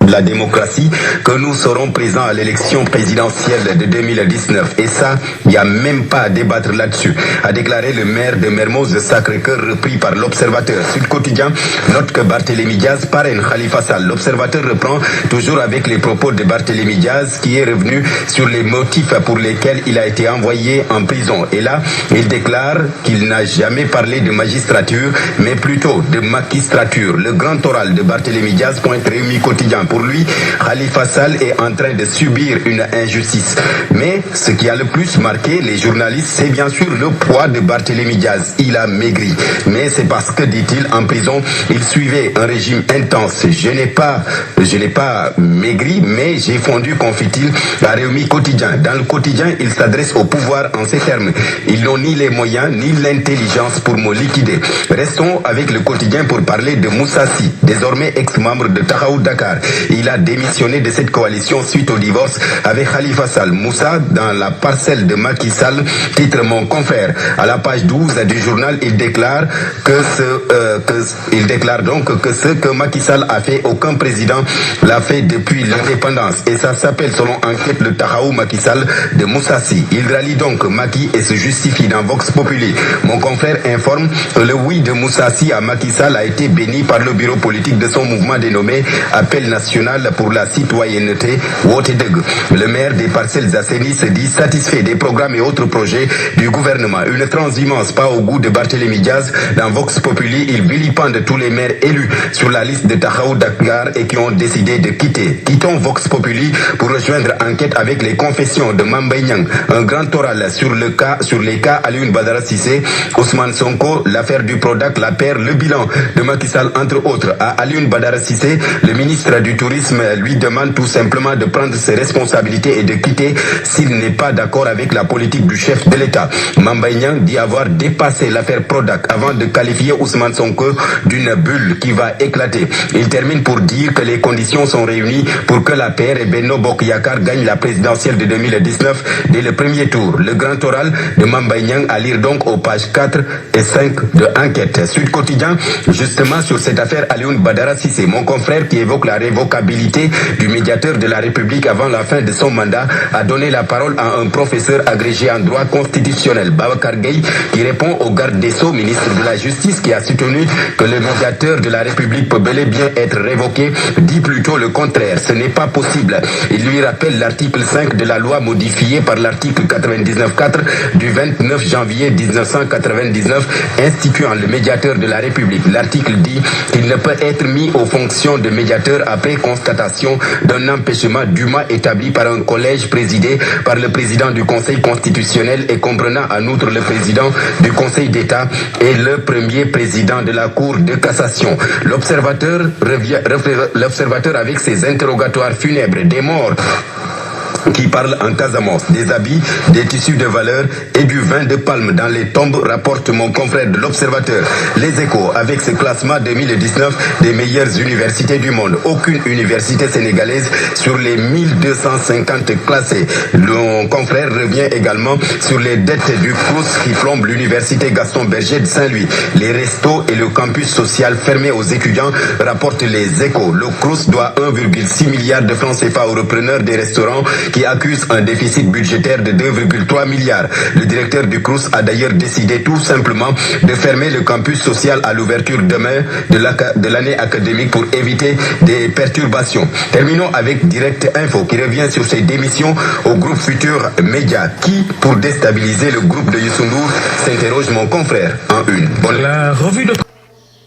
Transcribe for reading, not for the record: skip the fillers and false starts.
de la démocratie que nous serons présents à l'élection présidentielle de 2019. Et ça, il n'y a même pas à débattre là-dessus, a déclaré le maire de Mermoz de Sacré-Cœur, repris par l'Observateur. Sud Quotidien note que Barthélémy Diaz parraine Khalifa Sall. L'Observateur reprend toujours avec les propos de Barthélémy Diaz, qui est revenu sur les motifs pour lesquels il a été envoyé en prison. Et là, il déclare qu'il n'a jamais parlé de magistrature, mais plutôt de maquistrature. Le grand oral de Barthélémy Diaz pointe Rewmi Quotidien. Pour lui, Khalifa Sall est en train de subir une injustice. Mais ce qui a le plus marqué les journalistes, c'est bien sûr le poids de Barthélémy Diaz. Il a maigri. Mais c'est parce que, dit-il, en prison, il suivait un régime intense. Je n'ai pas maigri, mais j'ai fondu, confie-t-il à Rewmi Quotidien. Dans le quotidien, il s'adresse au pouvoir en ces termes. Ils n'ont ni les moyens, ni l'intelligence pour me liquider. Restons avec le quotidien pour parler de Moussa Sy, désormais ex-membre de Taxawu Dakar. Il a démissionné de cette coalition suite au divorce avec Khalifa Sall. Moussa, dans la parcelle de Macky Sall, titre mon confrère. À la page 12 du journal, il déclare donc que ce que Macky Sall a fait, aucun président l'a fait depuis l'indépendance. Et ça s'appelle, selon enquête, le Taxawu Macky Sall de Moussa Sy. Il rallie donc Macky et se justifie dans Vox Populi. Mon confrère informe que le oui de Moussa Sy à Macky Sall a été béni par le bureau politique de son mouvement dénommé Appel national pour la citoyenneté, Wotedeg. Le maire des Parcelles Assainies se dit satisfait des programmes et autres projets du gouvernement. Une transhumance pas au goût de Barthélémy Diaz. Dans Vox Populi, il vilipende tous les maires élus sur la liste de Taxawu Dakar et qui ont décidé de quitter. Quittons Vox Populi pour rejoindre Enquête avec les confessions de Mame Mbaye Niang. Un grand oral sur les cas Alioune Badara Cissé, Ousmane Sonko, l'affaire du Prodac, la paire, le bilan de Macky Sall, entre autres. À Alioune Badara Cissé, le ministre du Tourisme lui demande tout simplement de prendre ses responsabilités et de quitter s'il n'est pas d'accord avec la politique du chef de l'État. Mame Mbaye Niang dit avoir dépassé l'affaire Prodac avant de qualifier Ousmane Sonko d'une bulle qui va éclater. Il termine pour dire que les conditions sont réunies pour que la paire et Benno Bokk Yakaar gagne la présidentielle de 2019 dès le premier tour. Le grand oral de Mame Mbaye Niang à lire donc aux pages 4 et 5 de Enquête. Sud Quotidien, justement sur cette affaire Alioune Badara Cissé, mon confrère qui évoque la révocabilité du médiateur de la République avant la fin de son mandat a donné la parole à un professeur agrégé en droit constitutionnel, Babacar Gueye, qui répond au garde des Sceaux, ministre de la Justice, qui a soutenu que le médiateur de la République peut bel et bien être révoqué, dit plutôt le contraire. Ce n'est pas possible. Il lui rappelle l'article 5 de la loi modifiée par l'article 99.4 du 29 janvier 1999 instituant le médiateur de la République. L'article dit qu'il ne peut être mis aux fonctions de médiateur après constatation d'un empêchement dûment établi par un collège présidé par le président du Conseil constitutionnel et comprenant en outre le président du Conseil d'État et le premier président de la Cour de cassation. L'observateur avec ses interrogatoires funèbres des morts qui parle en Casamance, des habits, des tissus de valeur et du vin de palme dans les tombes, rapporte mon confrère de l'Observateur. Les Échos, avec ce classement 2019 des meilleures universités du monde. Aucune université sénégalaise sur les 1250 classées. Mon confrère revient également sur les dettes du Crous qui plombent l'université Gaston Berger de Saint-Louis. Les restos et le campus social fermés aux étudiants, rapportent les Échos. Le Crous doit 1,6 milliard de francs CFA aux repreneurs des restaurants qui accuse un déficit budgétaire de 2,3 milliards. Le directeur du Crous a d'ailleurs décidé tout simplement de fermer le campus social à l'ouverture demain de l'année académique pour éviter des perturbations. Terminons avec Direct Info qui revient sur ses démissions au groupe Futur Média. Qui, pour déstabiliser le groupe de Youssou Ndour, s'interroge mon confrère en une. La revue de